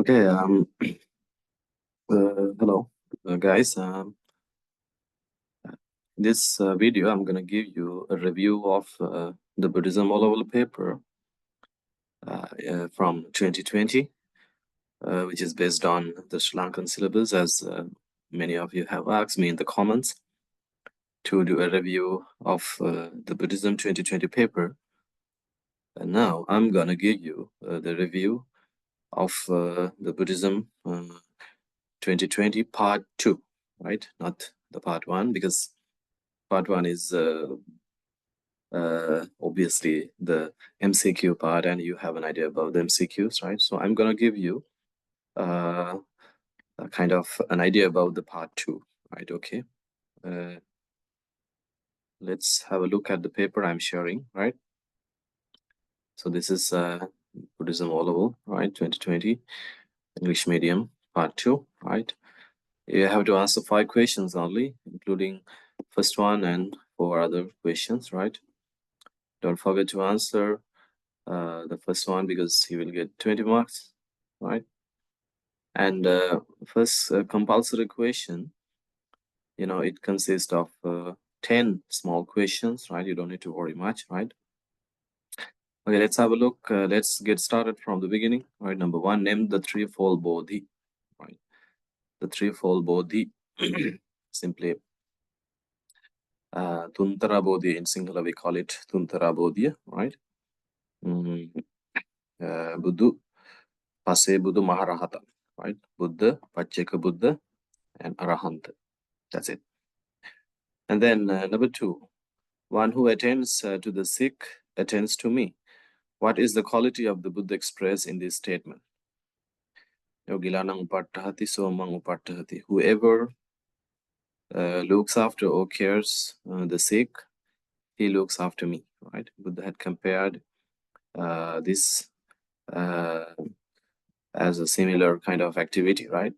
Okay, hello, guys. This video, I'm going to give you a review of the Buddhism all-over paper from 2020, which is based on the Sri Lankan syllabus, as many of you have asked me in the comments to do a review of the Buddhism 2020 paper. And now I'm going to give you the review of the Buddhism 2020 Part 2, right? Not the Part 1, because Part 1 is obviously the MCQ part, and you have an idea about the MCQs, right? So I'm going to give you a kind of an idea about the Part 2, right? Okay. Let's have a look at the paper I'm sharing, right? So this is Buddhism All Over, right? 2020, English Medium, Part 2, right? You have to answer 5 questions only, including first one and 4 other questions, right? Don't forget to answer the first one, because he will get 20 marks, right? And first compulsory question, it consists of 10 small questions, right? You don't need to worry much, right? Okay, let's have a look. Let's get started from the beginning, right? Number 1, name the threefold bodhi, right? The threefold bodhi, simply Tuntara bodhi. In Sinhala we call it Tuntara bodhi, right? Buddhu, Pase Buddhu Maharahata, right? Buddha, Pacheka Buddha, and Arahanta. That's it. And then number 2, one who attends to the sick attends to me. What is the quality of the Buddha expressed in this statement? Yogilanang upattahati somang upattahati. Whoever looks after or cares the sick, he looks after me, right? Buddha had compared this as a similar kind of activity, right?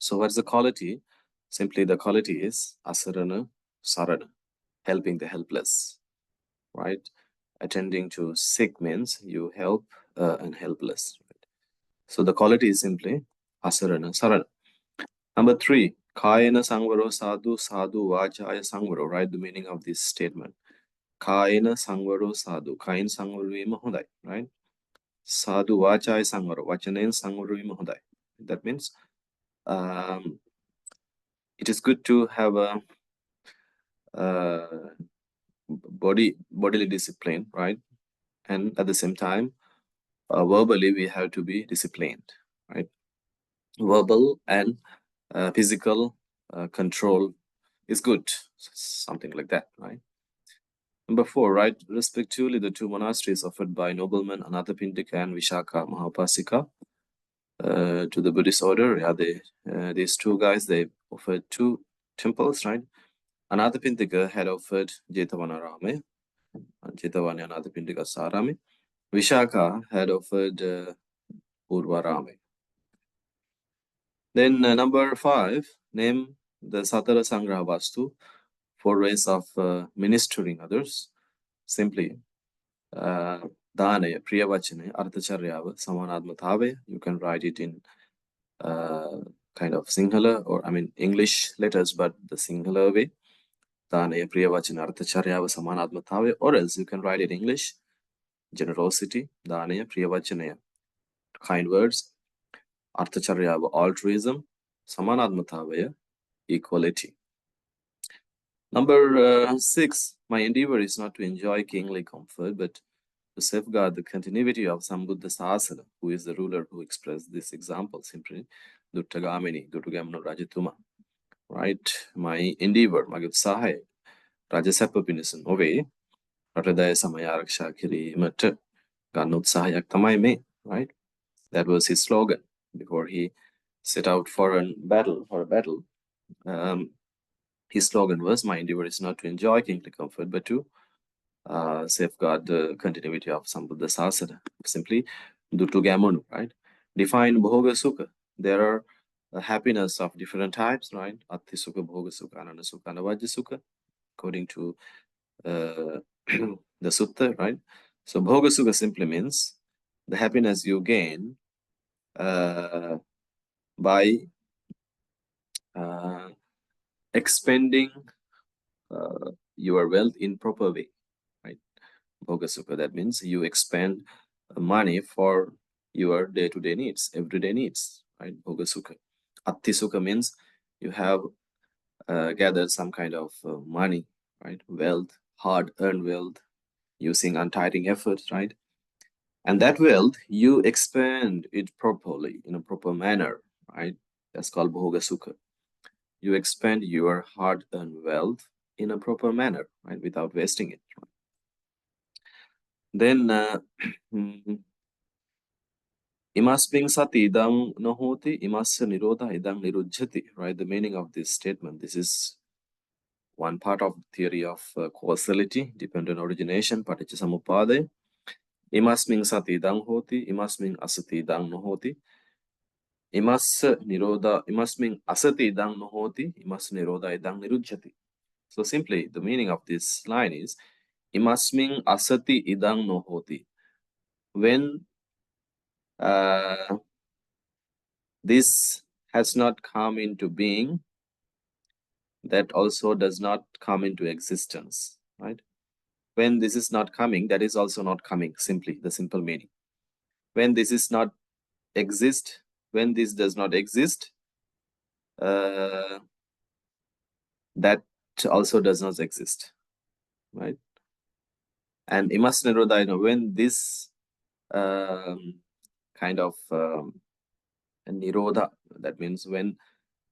So what's the quality? Simply the quality is asarana sarana, helping the helpless, right? Attending to sick means you help and helpless, right? So the quality is simply asarana sarana. Number 3, kayena sangvaro sadhu sadhu vachaya sangvaro. Write the meaning of this statement. Kayena sangvaro sadhu. Kain sangvaro vima hondai, right? Sadhu vachaya sangvaro. Vachanen sangvaro vima hondai. That means it is good to have a bodily discipline, right? And at the same time, verbally we have to be disciplined, right? Verbal and physical control is good, something like that, right? Number 4, right? Respectively, the 2 monasteries offered by noblemen Anathapindika and Vishaka Mahapasika to the Buddhist order. Yeah, these 2 guys, they offered 2 temples, right? Anathapindika had offered Jetavanarame, Jetavanya Anathapindika Sarame. Vishaka had offered Purvarame. Then number 5, name the Satara Sangraha Vastu, 4 ways of ministering others. Simply Dhanaya, Priyavachane, Arthacharyava, Samanadmatave. You can write it in kind of Sinhala, or English letters, but the Sinhala way. Dhanaya, Priyavachane, Arthacharyava, Samanadmatave. Or else you can write it in English. Generosity, Dhanaya, Priyavachane, kind words. Arthacharyava, altruism. Samanadmatave, equality. Number 6, my endeavor is not to enjoy kingly comfort, but to safeguard the continuity of Sambuddha Sasana, who is the ruler who expressed this example, simply Duttagamini, Duttagamana Rajatuma, right? My endeavor, my utsaha, Rajasapa Pinisan, Ove, Ratadaya Samayaraksha Kiri Mata, Ganutsahayak Tamai Me, right? That was his slogan before he set out for a battle. His slogan was, my endeavor is not to enjoy kingly comfort, but to safeguard the continuity of Sambuddha Sasana. Simply, Dutugamunu, right? Define Bhoga Sukha. There are happiness of different types, right? Atti Sukha, Bhoga Sukha, Ananda Sukha, Anavajya Sukha, according to the Sutta, right? So Bhoga Sukha simply means the happiness you gain by expending your wealth in proper way, right? Bhogasukha, that means you expend money for your day-to-day needs, everyday needs, right? Bhogasukha. Attisukha means you have gathered some kind of money, right? Wealth, hard-earned wealth, using untiring efforts, right? And that wealth, you expend it properly, in a proper manner, right? That's called Bhogasukha. You expend your hard-earned wealth in a proper manner, right? Without wasting it. Right? Then, imasming sati idang nahoti, imasya nirodha idang nirujjati, right? The meaning of this statement, this is one part of the theory of causality, dependent origination, paticca imasming sati idang hoti, imasming asati idang nahoti, imasya nirodha, imasming asati idang nahoti, imasya nirodha idang nirujjati. So simply, the meaning of this line is, imasming asati idang nohoti. When this has not come into being, that also does not come into existence, right? When this is not coming, that is also not coming, simply, the simple meaning. When this is not exist, when this does not exist, that also does not exist, right? And imas nirodha, when this kind of nirodha, that means when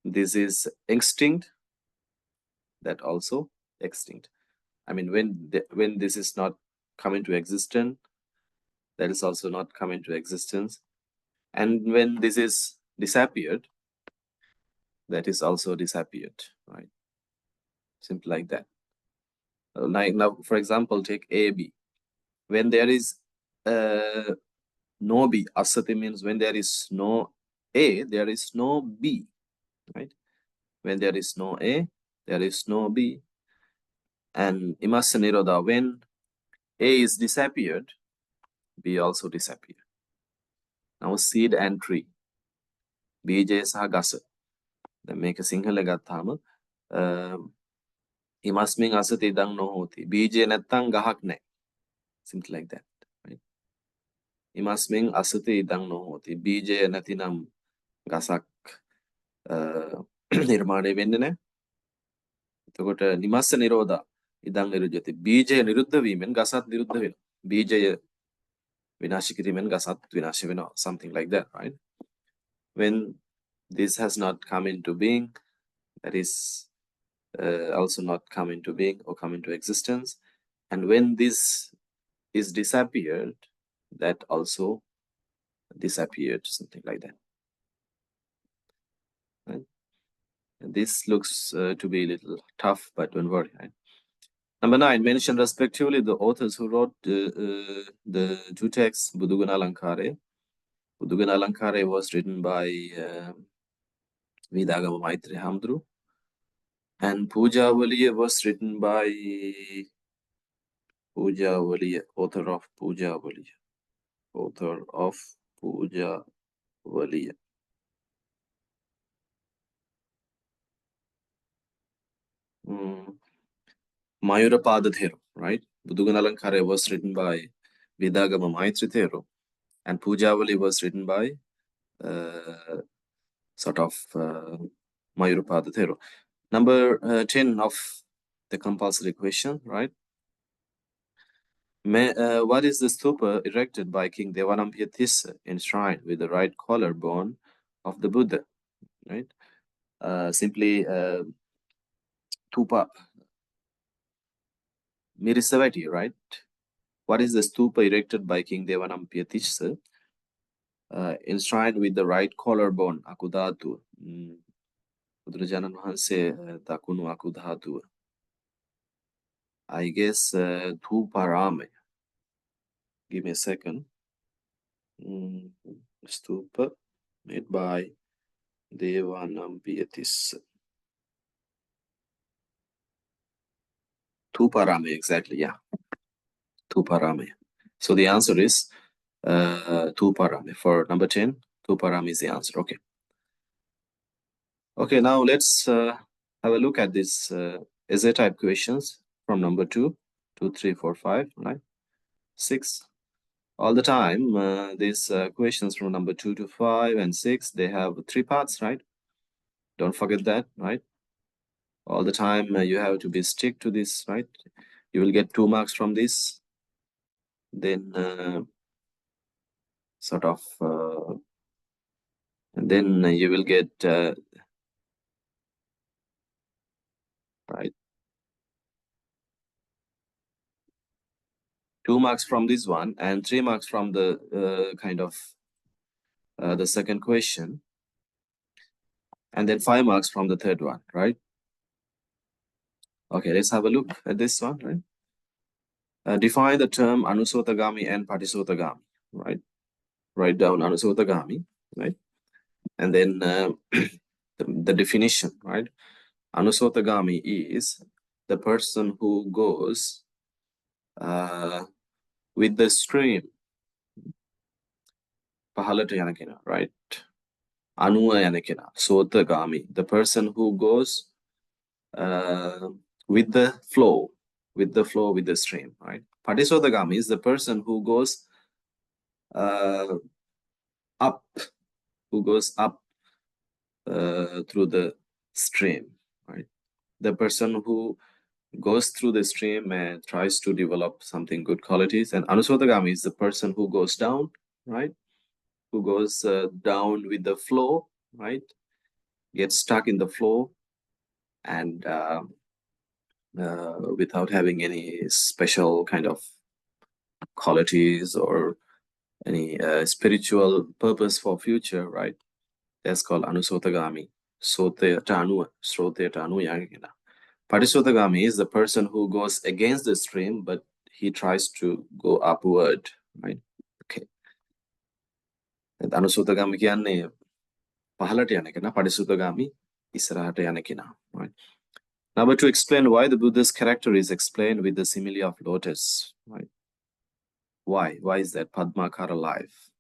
this is extinct, that also extinct. I mean, when this is not come into existence, that is also not come into existence. And when this is disappeared, that is also disappeared, right? Simple like that. Like now, for example, take A, B. When there is no B, asati means when there is no A, there is no B, right? When there is no A, there is no B. And imasa nirodha, when A is disappeared, B also disappeared. Now seed and tree. BJ saha gasa. Then make a sinhala gathama. Imasming asati idang nohoti. BJ nattang gahak ne. Something like that. Right? Imasming asati idang nohoti. BJ natinam gasak nirmane වෙන්නේ නැහැ. එතකොට නිමස්ස නිරෝධා ඉදං නිරුද්ධති. බීජය නිරුද්ධ වීමෙන් ගසත් නිරුද්ධ වෙනවා. බීජය විනාශ කිරීමෙන් ගසත් විනාශ වෙනවා. Something like that, right? When this has not come into being, that is also not come into being or come into existence. And when this is disappeared, that also disappeared, something like that. Right? And this looks to be a little tough, but don't worry. Right? Number 9, mention respectively the authors who wrote the two texts, Buddhagana Alankare. Buddhagana Alankare was written by Vidagama Maitri Hamdru, and Pujavaliya was written by Pujavaliya, author of Pujavaliya. Author of Pujavaliya. Mayurapada Thero, right? Buddhagana Alankare was written by Vidagama Maitri Thero, and Pujavali was written by sort of Mayurapada Thero. Number 10 of the compulsory question, right? What is the stupa erected by King Devanampiya Tissa enshrined with the right collarbone of the Buddha, right? Simply Tupa Mirisavati, right? What is the stupa erected by King Devanampiya Tissa enshrined with the right collarbone, Akudhatu? Buddhajanan Hanse Takunu Akudhatu. I guess Thuparame. Give me a second. Stupa made by Devanampiya Tissa. Thuparame, exactly, yeah. Thuparame. So the answer is Thuparame. For number 10, Tuparam is the answer. Okay. Okay, now let's have a look at this essay type questions from number 2, 2, 3, 4, 5, right? 6. All the time, these questions from number 2 to 5 and 6, they have 3 parts, right? Don't forget that, right? All the time you have to be stick to this, right? You will get 2 marks from this. Then and then you will get right, 2 marks from this one and 3 marks from the the second question, and then 5 marks from the third one, right? Okay, let's have a look at this one, right? Define the term Anusotagami and Patisotagami, right? Write down Anusotagami, right? And then the definition, right? Anusotagami is the person who goes with the stream. Pahalata yanakina, right? Anuwa yanakina, Sotagami, the person who goes with the flow, with the stream, right? Patisotagami is the person who goes up, through the stream, right? The person who goes through the stream and tries to develop something good qualities. And Anusotagami is the person who goes down, right? Who goes down with the flow, right? Gets stuck in the flow and without having any special kind of qualities or any spiritual purpose for future, right? That's called Anusotagami. Sote Tanu Yagina. Patisotagami is the person who goes against the stream, but he tries to go upward, right? Okay. Anusotagami කියන්නේ පහළට යන කෙනා, Patisotagami ඉස්සරහට යන කෙනා, right? Number 2, explain why the Buddha's character is explained with the simile of lotus, right? Why? Why is that Padmakara life?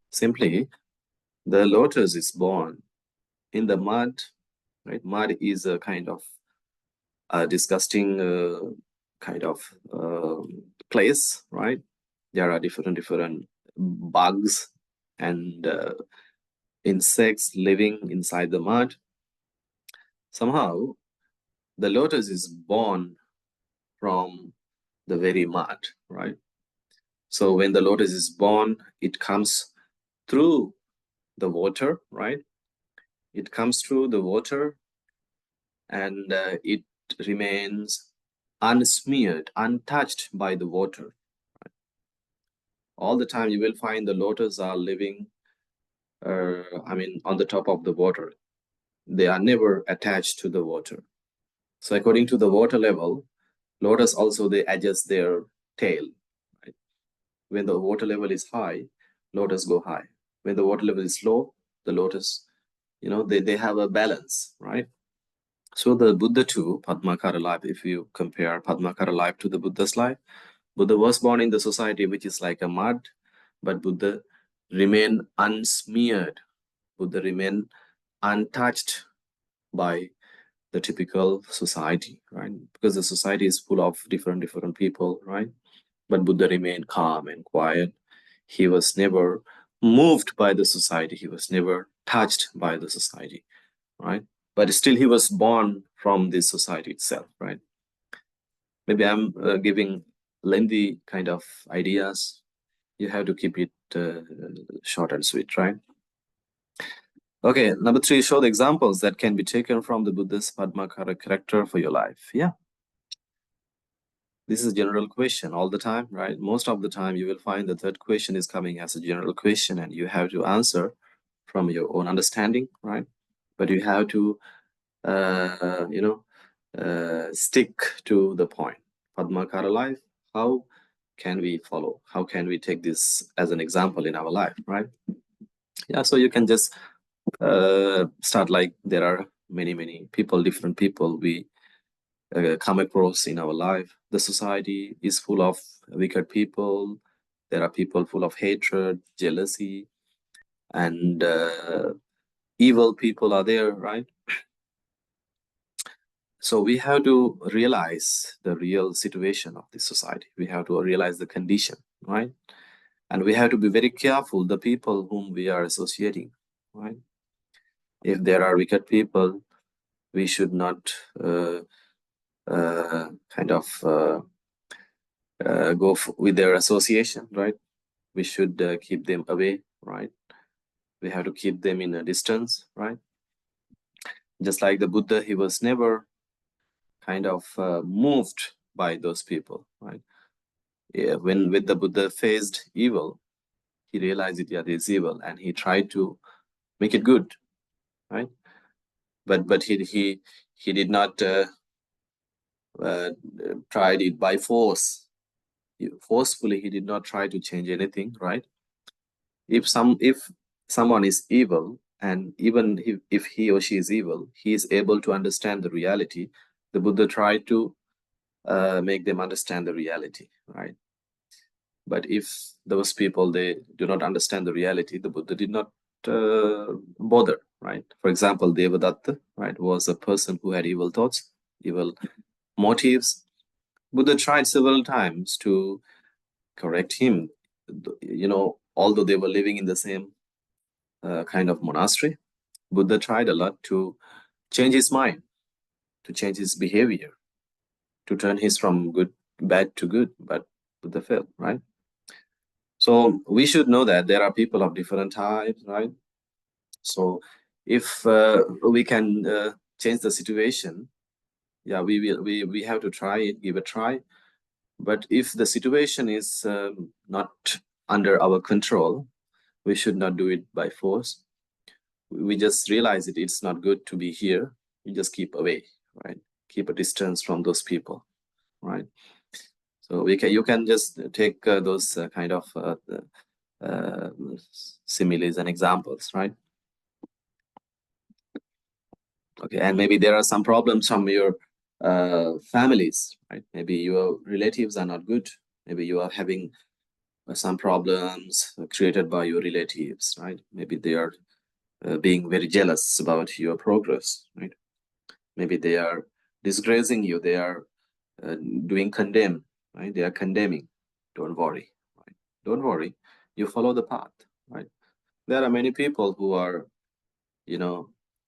Simply, the lotus is born in the mud, right? Mud is a kind of disgusting kind of place, right? There are different bugs and insects living inside the mud. Somehow, the lotus is born from the very mud, right? So when the lotus is born, it comes through the water, right? It comes through the water and it remains unsmeared, untouched by the water. Right? All the time you will find the lotus are living, on the top of the water. They are never attached to the water. So according to the water level, lotus also, they adjust their tail. Right? When the water level is high, lotus go high. When the water level is low, the lotus, they have a balance, right? So the Buddha too, Padmakara life, if you compare Padmakara life to the Buddha's life, Buddha was born in the society which is like a mud, but Buddha remained unsmeared. Buddha remained untouched by the typical society, right? Because the society is full of different people, right? But Buddha remained calm and quiet. He was never moved by the society. He was never touched by the society, right? But still he was born from this society itself, right? Maybe I'm giving lengthy kind of ideas. You have to keep it short and sweet, right? Okay, number 3, show the examples that can be taken from the Buddha's Padmakara character for your life. Yeah. This is a general question all the time, right? Most of the time you will find the third question is coming as a general question and you have to answer from your own understanding, right? But you have to, stick to the point. Padmakara life, how can we follow? How can we take this as an example in our life, right? Yeah, so you can just start like there are many people, different people we come across in our life. The society is full of wicked people. There are people full of hatred, jealousy, and evil people are there, right? So we have to realize the real situation of this society. We have to realize the condition, right? And we have to be very careful the people whom we are associating, right? If there are wicked people, we should not kind of go with their association, right? We should keep them away, right? We have to keep them in a distance, right? Just like the Buddha, he was never kind of moved by those people, right? Yeah, when the Buddha faced evil, he realized it, yeah, this evil, and he tried to make it good, right? But he did not tried it by force. Forcefully, he did not try to change anything, right? If someone is evil, and even if he or she is evil, he is able to understand the reality. The Buddha tried to make them understand the reality, right? But if those people, they do not understand the reality, the Buddha did not bother, right? For example, Devadatta, right, was a person who had evil thoughts, evil motives. Buddha tried several times to correct him. Although they were living in the same kind of monastery, Buddha tried a lot to change his mind, to change his behavior, to turn his from bad to good, but Buddha failed, right? So we should know that there are people of different types, right? So if we can change the situation, yeah, we have to try it, give a try. But if the situation is not under our control, we should not do it by force. We just realize it's not good to be here. We just keep away, right? Keep a distance from those people, right? So you can just take those kind of similes and examples, right? Okay, and maybe there are some problems from your families, right? Maybe your relatives are not good. Maybe you are having some problems created by your relatives, right? Maybe they are being very jealous about your progress, right? Maybe they are disgracing you. They are doing condemn, right? They are condemning. Don't worry, right? Don't worry. You follow the path, right? There are many people who are,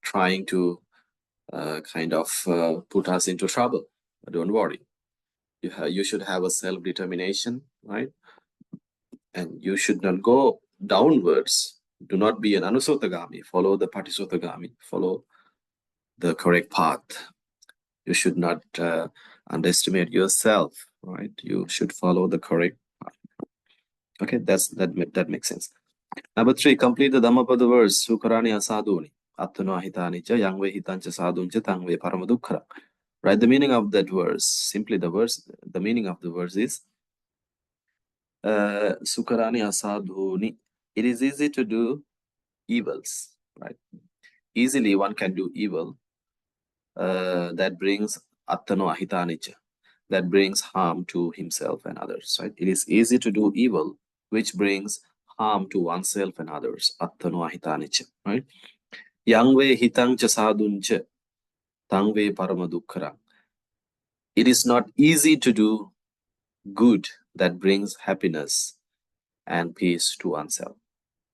trying to kind of put us into trouble. But don't worry. You should have a self-determination, right? And you should not go downwards. Do not be an Anusotagami. Follow the Patisotagami. Follow the correct path. You should not underestimate yourself, right? You should follow the correct path. Okay, that makes sense. Number 3, complete the Dhammapada verse. Sukarani asaduni. Attano ahitani cha yangve hitancha saduncha tangve paramadukkara. Right, the meaning of that verse, simply the meaning of the verse is Sukarani asaduni. It is easy to do evils, right? Easily one can do evil that brings attano ahitanicha, that brings harm to himself and others, right? It is easy to do evil which brings harm to oneself and others, attano ahitanicha, right? Yangve hitangcha saduncha tangve paramadukkara. It is not easy to do good that brings happiness and peace to oneself,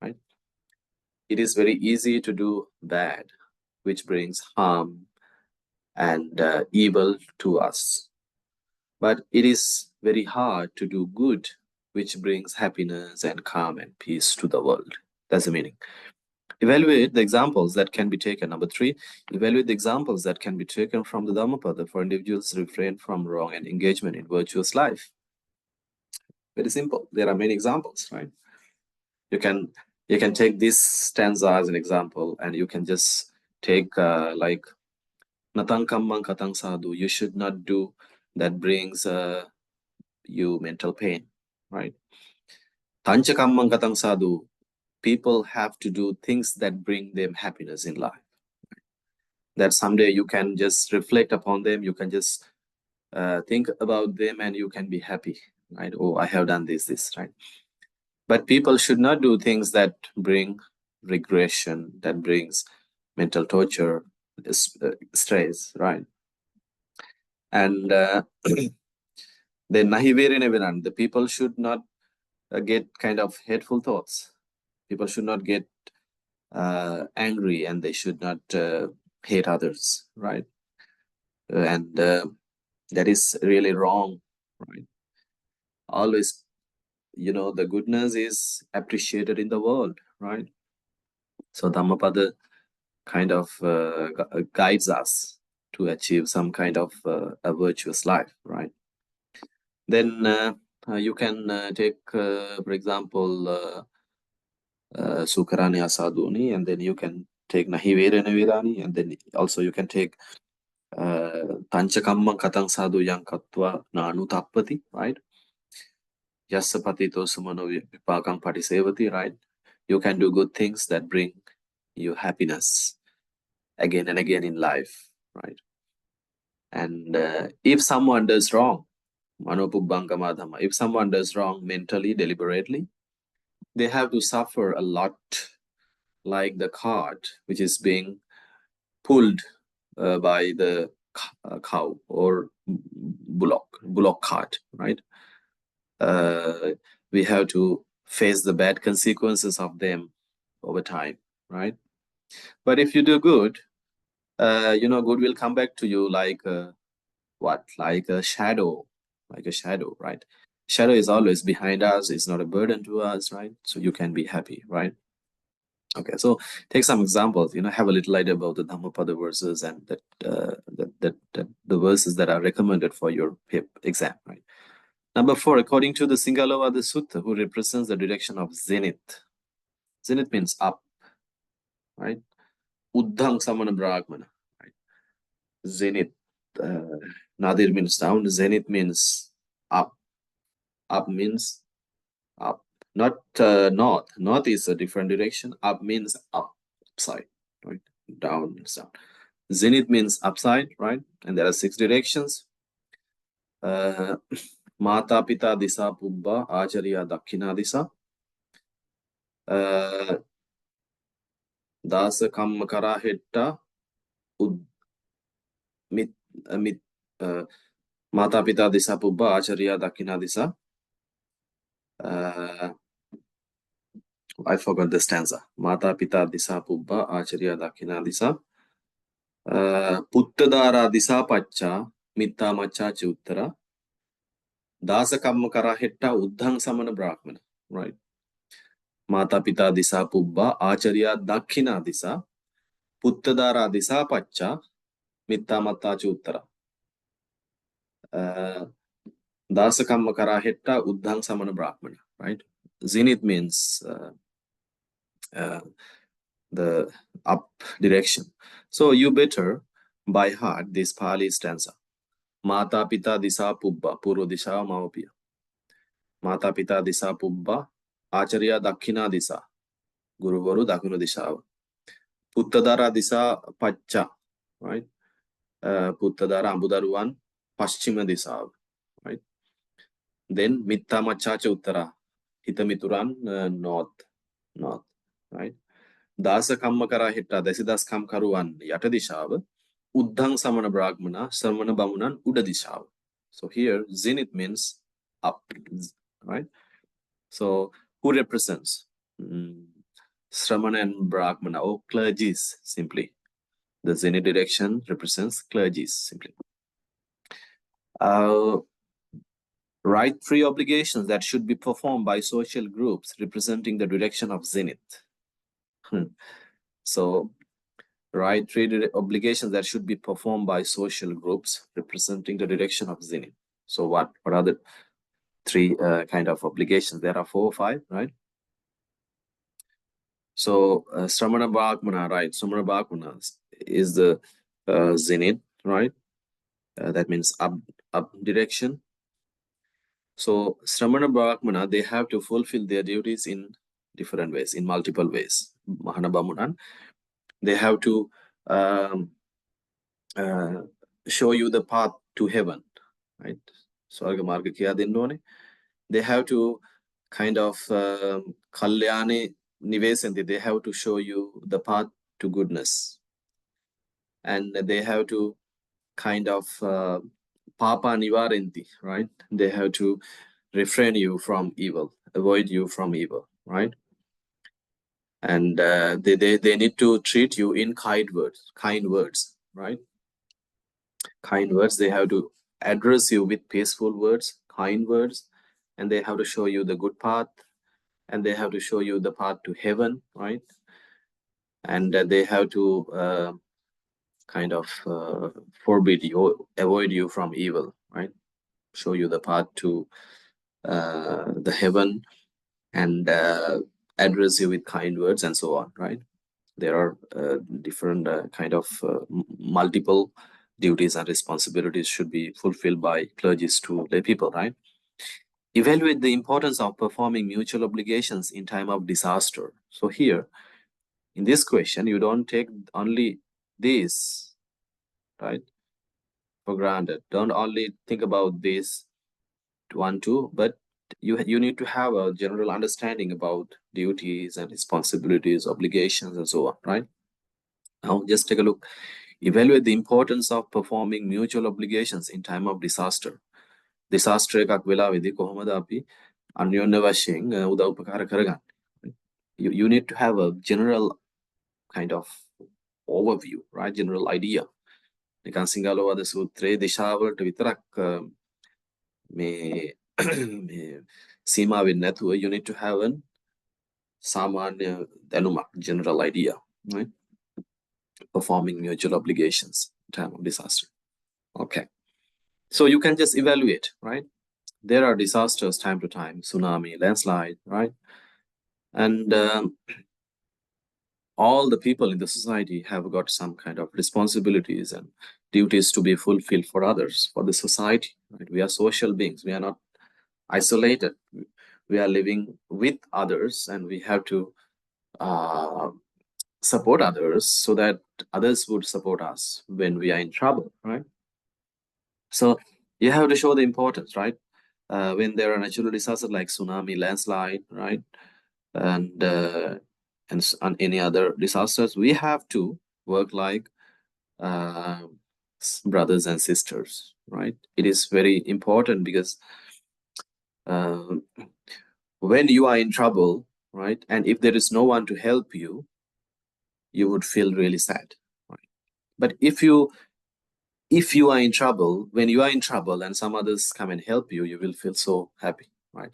right? It is very easy to do bad, which brings harm and evil to us. But it is very hard to do good, which brings happiness and calm and peace to the world. That's the meaning. Evaluate the examples that can be taken. Number 3, evaluate the examples that can be taken from the Dhammapada for individuals to refrain from wrong and engagement in virtuous life. Very simple. There are many examples, right? You can take this stanza as an example, and you can just take like Natang kammang katang sadhu. You should not do that brings you mental pain, right? Tancha kammang katang sadhu. People have to do things that bring them happiness in life. That someday you can just reflect upon them. You can just think about them, and you can be happy, right? Oh, I have done this, right? But people should not do things that bring regression, that brings mental torture, stress, right? And then the people should not get kind of hateful thoughts. People should not get angry, and they should not hate others, right? And that is really wrong, right? Always, the goodness is appreciated in the world, right? So Dhammapada kind of guides us to achieve some kind of a virtuous life, right? Then you can take, for example, Sukarani Asaduni, and then you can take Nahiverana Virani, and then also you can take Tanchakamma Katang Sadhu Yang Katwa Nanu Tappati, right? Yasapati Tosumano Vipakam Patisevati, right? You can do good things that bring you happiness again and again in life, right? And if someone does wrong, Manopubbangamadhama, if someone does wrong mentally, deliberately, they have to suffer a lot, like the cart which is being pulled by the cow or bullock cart, right? We have to face the bad consequences of them over time, right? But if you do good, good will come back to you like what? Like a shadow, right? Shadow is always behind us. It's not a burden to us, right? So you can be happy, right? Okay, so take some examples. Have a little idea about the Dhammapada verses and that the verses that are recommended for your PIP exam, right? Number 4, according to the Singalovada Sutta, who represents the direction of zenith. Zenith means up, right? Uddhang Samana Brahmana, right? Zenith. Nadir means down. Zenith means up. Up means up. Not north. North is a different direction. Up means upside, right? Down means down. Zenith means upside, right? And there are 6 directions. Mata Pita Disa Pubba Acharya Dakkhina Disa. Dasa Kamma Kara Hetta Mata Pita Disa Pubba Acharya Dakkhina Disa. I forgot the stanza. Mata Pita Disa Pubba Acharya Dakkhina Disa. Puttadara Disa Pacha Mitta Macha Chuttara. Dasa Kamma Kara Hetta Uddhang Samana Brahmana. Right. Mata Pita Disa Pubba Acharya Dakkhina Disa. Puttadara Disa Pacha Mitta Matta Chuttara. Dasa Kamma Kara Hetta Uddhang Samana Brahmana. Right. Zenith means the up direction. So you better by heart this Pali stanza. Mata Pita Disa Pubba Puro Disha Maopiya. Mata Pita Disa Pubba Acharya Dakkhina Disa Guru Varu Dakunu Disha. Puttadara Disa Pacha, right? Puttadara Ambudaruan Paschima Disa, right? Then Mitta Machacha Uttara Hitamituran north, right? Dasa Kamma Kara Hitta Desidas Kam Karuan Yata Dishav Uddhang Samana Brahmana Samana Bamunan Uda Dishav. So here zenith means up, right? So who represents Sramana and Brahmana, or clergies simply. The zenith direction represents clergies simply. Right 3 obligations that should be performed by social groups representing the direction of zenith. So right 3 obligations that should be performed by social groups representing the direction of zenith. So what are the 3 kind of obligations? There are 4 or 5, right? So Sramana Brahmana, right? Sramana Brahmana is the zenith, right? That means up direction. So Sramana Brahmana, they have to fulfill their duties in different ways, in multiple ways. Mahana Bamunan, they have to show you the path to heaven, right? Swarga Marga Kiya Dindone. They have to kind of Kalyani Nivesanti, they have to show you the path to goodness. And they have to kind of papa nivaranti, right? They have to refrain you from evil, avoid you from evil, right? And they need to treat you in kind words, right? Kind words. They have to address you with peaceful words, kind words, and they have to show you the good path, and they have to show you the path to heaven, right? And they have to kind of forbid you, avoid you from evil, right? Show you the path to the heaven, and address you with kind words, and so on, right? There are different kind of multiple duties and responsibilities should be fulfilled by clergies to lay people, right? Evaluate the importance of performing mutual obligations in time of disaster. So here, in this question, you don't take only this, right, for granted. Don't only think about this 1, 2, but you need to have a general understanding about duties and responsibilities, obligations, and so on, right? Now, just take a look. Evaluate the importance of performing mutual obligations in time of disaster. Disaster එකක් වෙලාවේදී කොහොමද අපි අන්‍යෝන්‍ය වශයෙන් උදව්පකාර කරගන්නේ? You need to have a general kind of overview, right? General idea. නිකන් සිංහලෝවාද සූත්‍රයේ දිශාවලට විතරක් මේ සීමා වෙන්නේ නැතුව you need to have a සාමාන්‍ය දැනුමක්, general idea, right? Performing mutual obligations in time of disaster. Okay. So you can just evaluate, right? There are disasters time to time, tsunami, landslide, right? And all the people in the society have got some kind of responsibilities and duties to be fulfilled for others, for the society, right? We are social beings. We are not isolated. We are living with others, and we have to support others so that others would support us when we are in trouble, right? So you have to show the importance, right? When there are natural disasters like tsunami, landslide, right? And any other disasters, we have to work like brothers and sisters, right? It is very important because when you are in trouble, right, and if there is no one to help you, you would feel really sad, right? But if you are in trouble, when you are in trouble and some others come and help you, you will feel so happy, right?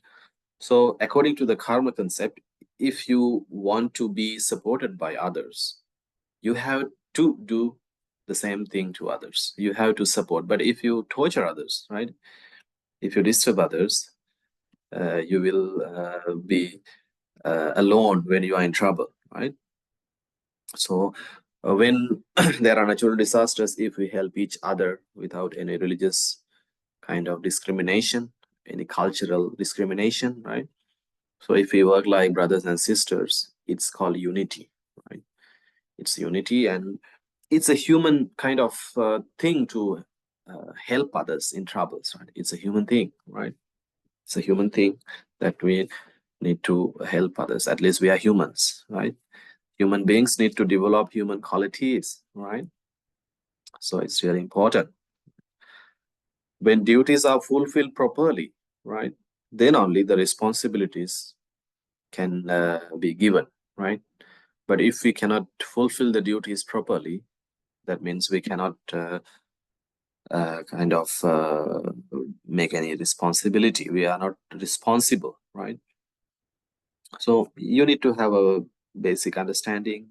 So according to the karma concept, if you want to be supported by others, you have to do the same thing to others. You have to support. But if you torture others, right, if you disturb others, you will be alone when you are in trouble, right? So when there are natural disasters, if we help each other without any religious kind of discrimination, any cultural discrimination, right? So if we work like brothers and sisters, it's called unity, right? It's unity, and it's a human kind of thing to help others in troubles, right? It's a human thing, right? It's a human thing that we need to help others. At least we are humans, right? Human beings need to develop human qualities, right? So it's really important. When duties are fulfilled properly, right, then only the responsibilities can be given, right? But if we cannot fulfill the duties properly, that means we cannot kind of make any responsibility. We are not responsible, right? So you need to have a basic understanding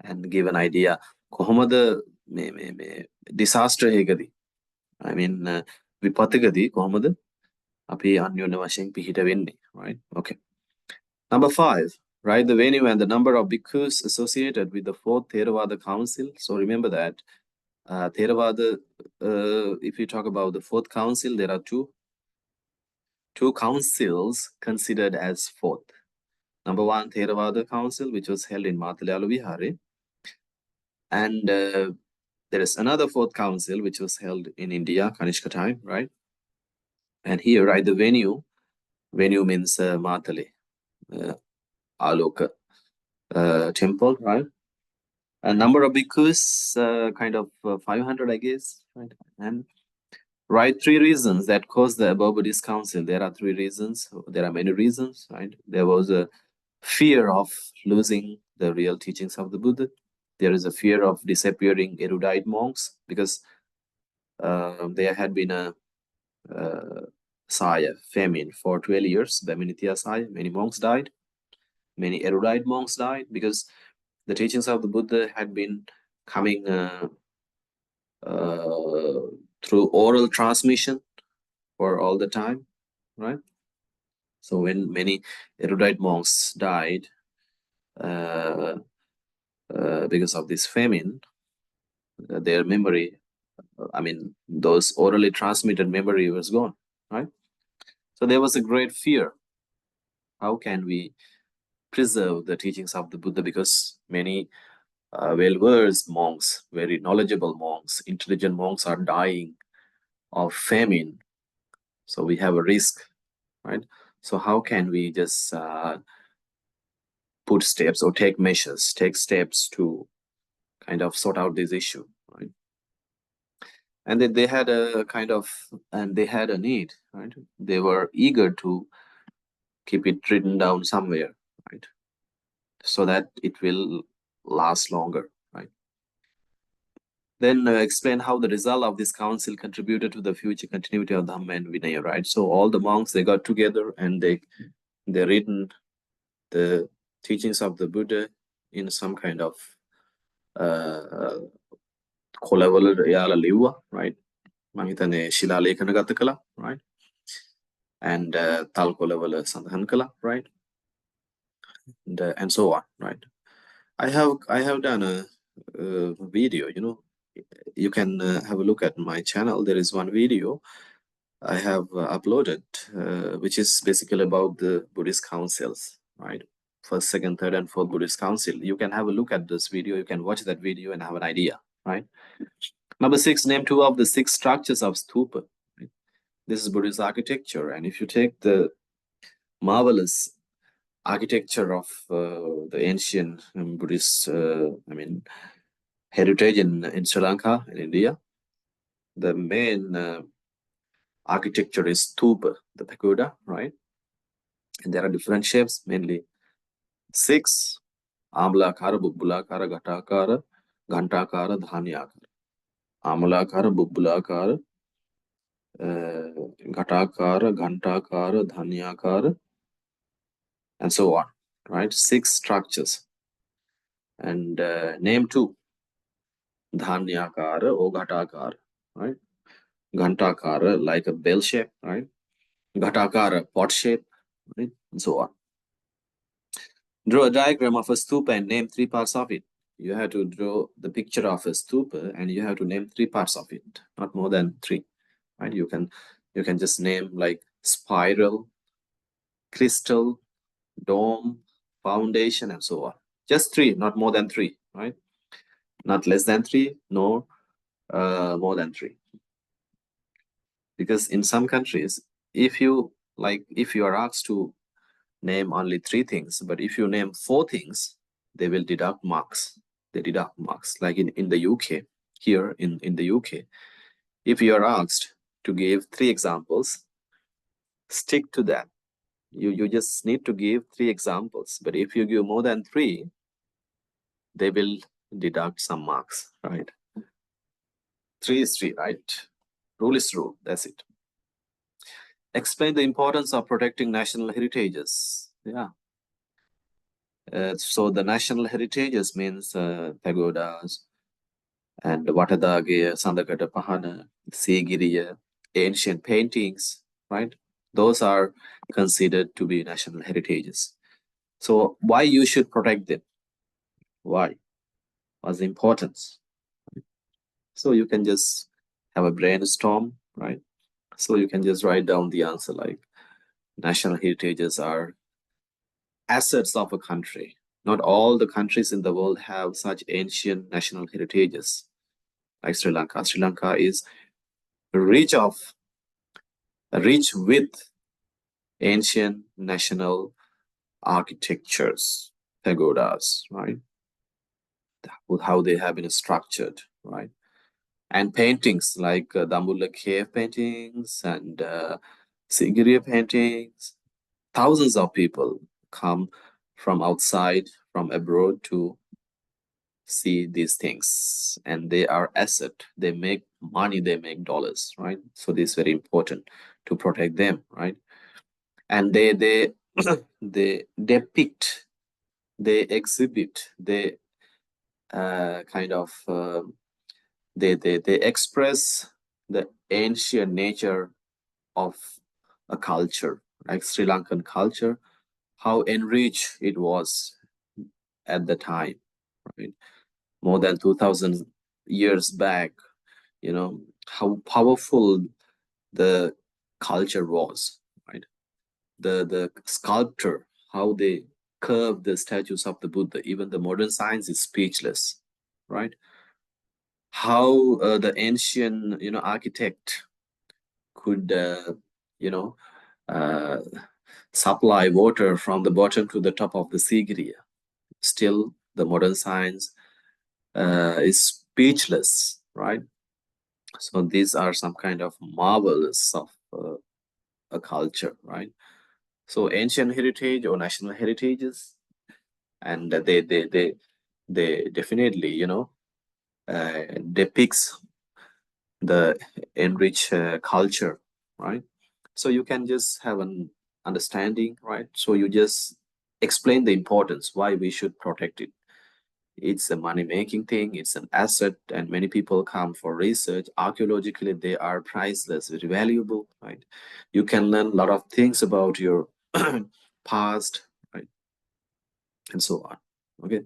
and give an idea. කොහොමද මේ disaster එකදී, I mean විපතකදී කොහොමද අපි අන්‍යෝන්‍ය වශයෙන් පිහිට වෙන්නේ, right? Okay. Number 5, right? The venue and the number of bhikkhus associated with the 4th Theravada Council. So remember that Theravada, if you talk about the 4th council, there are two councils considered as 4th. Number 1, Theravada Council, which was held in Matalayalu Vihare. And there is another 4th council, which was held in India, Kanishka time, right? And here, right, the venue means Matale, Aloka. temple, right? A number of bhikkhus, kind of 500, I guess, right? And write 3 reasons that caused the above Buddhist council. There are 3 reasons. There are many reasons, right? There was a fear of losing the real teachings of the Buddha. There is a fear of disappearing erudite monks because there had been a saya, famine for 12 years, the Minitya saya. Many monks died. Many erudite monks died because the teachings of the Buddha had been coming through oral transmission for all the time, right? So when many erudite monks died because of this famine, their memory, those orally transmitted memory was gone, right? So there was a great fear. How can we preserve the teachings of the Buddha? Because many well-versed monks, very knowledgeable monks, intelligent monks are dying of famine. So we have a risk, right? So how can we just put steps or take measures, take steps to kind of sort out this issue, right? And then they had a kind of, and they had a need, right? They were eager to keep it written down somewhere, right? So that it will last longer, right? Then explain how the result of this council contributed to the future continuity of Dhamma and Vinaya, right? So all the monks, they got together and they written the teachings of the Buddha in some kind of කොළවල right? මම හිතන්නේ ශිලා ලේඛන ගත කළා, right? And තල් කොළවල සඳහන් කළා, right? And so on, right? I have done a video, you can have a look at my channel. There is one video I have uploaded, which is basically about the Buddhist councils, right? First, second, third, and fourth Buddhist council. You can have a look at this video. You can watch that video and have an idea, right? Number 6, name 2 of the 6 structures of Stupa. Right? This is Buddhist architecture. And if you take the marvelous architecture of the ancient Buddhist, heritage in Sri Lanka, in India, the main architecture is Stupa, the pagoda, right? And there are different shapes, mainly 6: Amalakara, Bubbulakara, Ghatakara, Ghantakara, Dhanyakara. Amalakara, Bubbulakara, Ghatakara, Ghantakara, Dhanyakara, and so on, right? 6 structures. And name 2: Dhanyakara or Ghatakara, right? Ghantakara, like a bell shape, right? Ghatakara, pot shape, right? And so on. Draw a diagram of a stupa and name 3 parts of it. You have to draw the picture of a stupa and you have to name 3 parts of it, not more than 3, right? You can just name like spiral, crystal, dome, foundation, and so on. Just 3, not more than 3, right? Not less than 3, nor more than 3. Because in some countries, if you are asked to name only 3 things, but if you name 4 things, they will deduct marks. They deduct marks. Like in the UK, here in the UK, if you are asked to give 3 examples, stick to that. You just need to give 3 examples. But if you give more than 3, they will deduct some marks, right? 3 is 3, right? Rule is rule. That's it. Explain the importance of protecting national heritages. Yeah. So the national heritages means pagodas and Watadagaya, Sandakata Pahana, Sigiriya, ancient paintings, right? Those are considered to be national heritages. So why you should protect them? Why? What's the importance? So you can just have a brainstorm, right? So you can just write down the answer like national heritages are assets of a country. Not all the countries in the world have such ancient national heritages like Sri Lanka. Sri Lanka is rich with ancient national architectures. pagodas, right? How they have been structured, right? And paintings like Dambulla cave paintings and Sigiriya paintings. Thousands of people come from outside, from abroad to see these things, and they are asset. They make money, they make dollars, right? So this is very important to protect them, right? And they they depict, they exhibit, they kind of they express the ancient nature of a culture, like Sri Lankan culture, how enriched it was at the time, right? More than 2000 years back, how powerful the culture was, right? The sculptor, how they curved the statues of the Buddha. Even the modern science is speechless, right? How the ancient, architect could, uh, supply water from the bottom to the top of the Sigiriya. Still, the modern science is speechless, right? So these are some kind of marvels of a culture, right? So ancient heritage or national heritages, and they definitely, depicts the enriched culture, right? So you can just have an understanding, right? So you just explain the importance why we should protect it. It's a money making thing, it's an asset, and many people come for research. Archaeologically, they are priceless, very valuable, right? You can learn a lot of things about your past, right? And so on. Okay.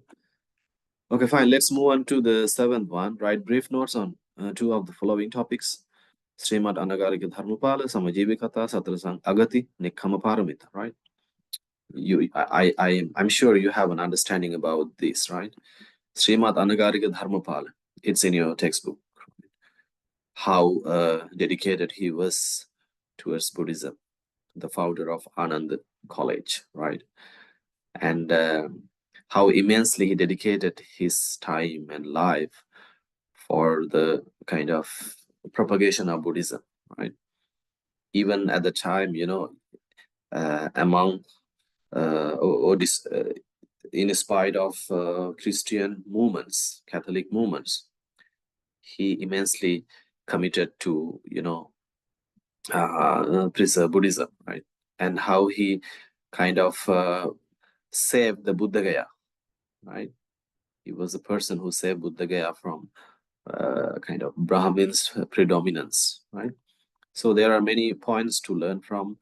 Okay, fine. Let's move on to the seventh one. Write brief notes on two of the following topics. Srimad Anagarika Dharmapala, Samajivikata, Satrasang Agati, Nikkama Paramita, right? I'm sure you have an understanding about this, right? Srimad Anagarika Dharmapala, it's in your textbook. How dedicated he was towards Buddhism, the founder of Anand College, right? And how immensely he dedicated his time and life for the kind of propagation of Buddhism, right? Even at the time, among in spite of Christian movements, Catholic movements, he immensely committed to, preserve Buddhism, right? And how he kind of saved the Buddha Gaya, right? He was the person who saved Buddha Gaya from kind of Brahmin's predominance, right? So there are many points to learn from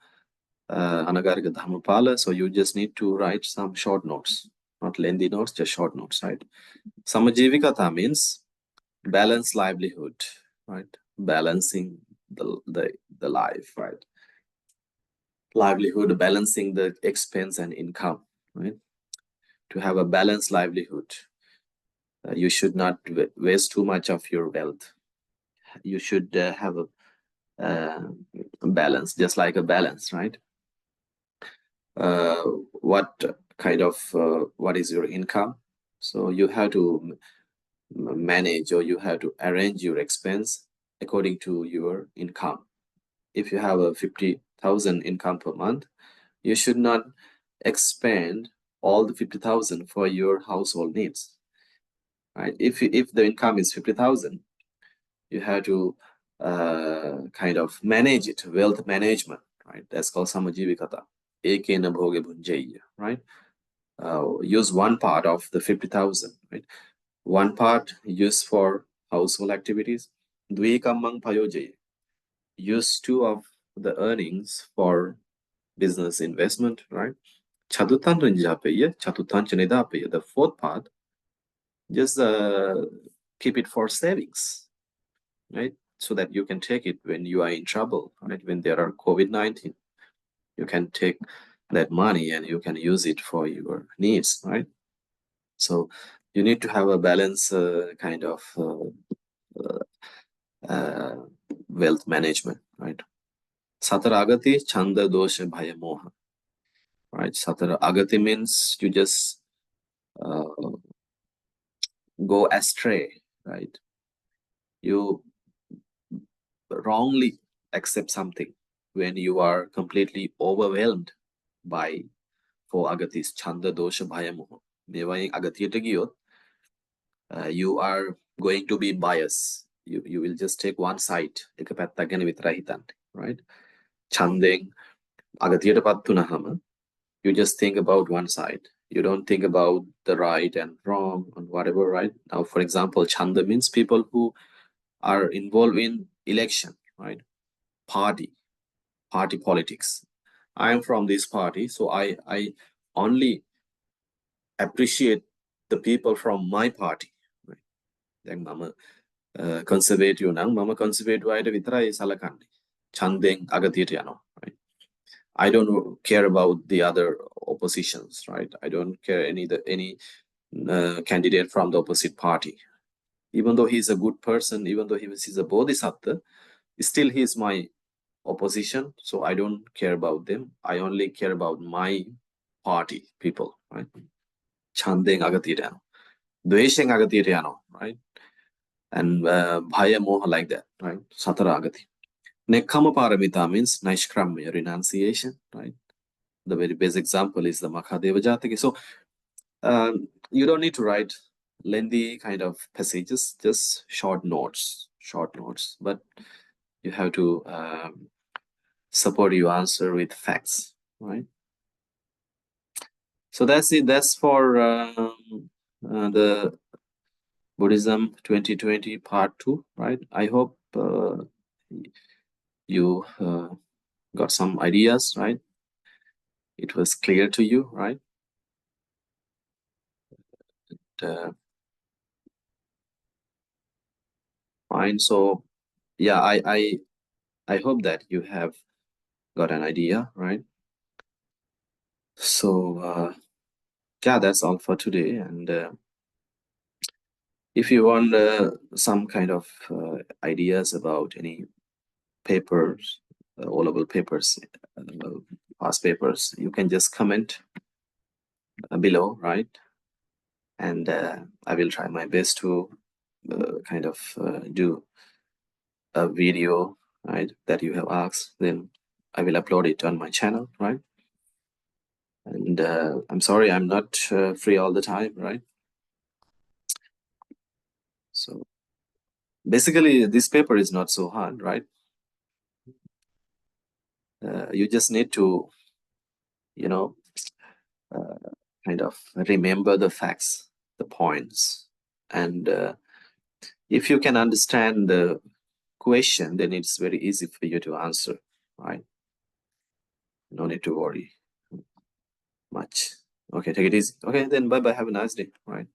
Anagarika Dhammapada. So you just need to write some short notes, not lengthy notes, just short notes, right? Samajivikata means balanced livelihood, right? Balancing the life, right? Livelihood, balancing the expense and income, right? To have a balanced livelihood, you should not waste too much of your wealth. You should have a balance, just like a balance, right? What kind of what is your income? So you have to manage, or you have to arrange your expense according to your income. If you have a 50,000 income per month, you should not expend all the 50,000 for your household needs, right? If the income is 50,000, you have to kind of manage it, wealth management, right? That's called samajivikata. Ekena bhoge bhunjaya, right? Use one part of the 50,000, right? One part used for household activities. Dvikamang payojaya. Use two of the earnings for business investment, right? Chatutan rinjapeya, chatutan chanidapeya. The fourth part, just keep it for savings, right? So that you can take it when you are in trouble, right? When there are COVID-19, you can take that money and you can use it for your needs, right? So you need to have a balance kind of wealth management, right? Sataragati, chanda dosha bhaya moha, right? Satara agati means you just go astray, right? You wrongly accept something when you are completely overwhelmed by four agatis, chanda, dosha, bhaya, moha. Mewayin agatiyata giyot, you are going to be biased. You will just take one side, එක පැත්තක් ගැන විතරයි හිතන්නේ, right? Chandeng agatiyata පත් වුණාම, you just think about one side. You don't think about the right and wrong and whatever, right? Now, for example, chanda means people who are involved in election, right? Party politics. I am from this party, so I only appreciate the people from my party. Right? දැන් මම conservative නම් මම conservative අයට විතරයි සලකන්නේ. ඡන්දෙන් අගතියට යනවා, right? I don't care about the other oppositions, right? I don't care any candidate from the opposite party. Even though he's a good person, even though he's a bodhisattva, still he is my opposition, so I don't care about them. I only care about my party people, right? Chandeng agatiyata yano, dveshen agatiyata yano, right? And bhaya moha, like that, right? Satara agati. Nekkama paramita means naishkramya, renunciation, right? The very best example is the Makadeva Jataka. So you don't need to write lengthy kind of passages, just short notes, but you have to support your answer with facts, right? So that's it. That's for the Buddhism 2020 Part 2, right? I hope you got some ideas, right? It was clear to you, right? Fine. So yeah, I hope that you have got an idea, right? So yeah, that's all for today. And if you want some kind of ideas about any papers, all-level papers, past papers, you can just comment below, right? And I will try my best to kind of do a video, right, that you have asked. Then I will upload it on my channel, right? And I'm sorry I'm not free all the time, right? So basically this paper is not so hard, right? You just need to, you know, kind of remember the facts, the points, and if you can understand the question, then it's very easy for you to answer, right? No need to worry much. Okay, take it easy. Okay, then bye bye. Have a nice day, right?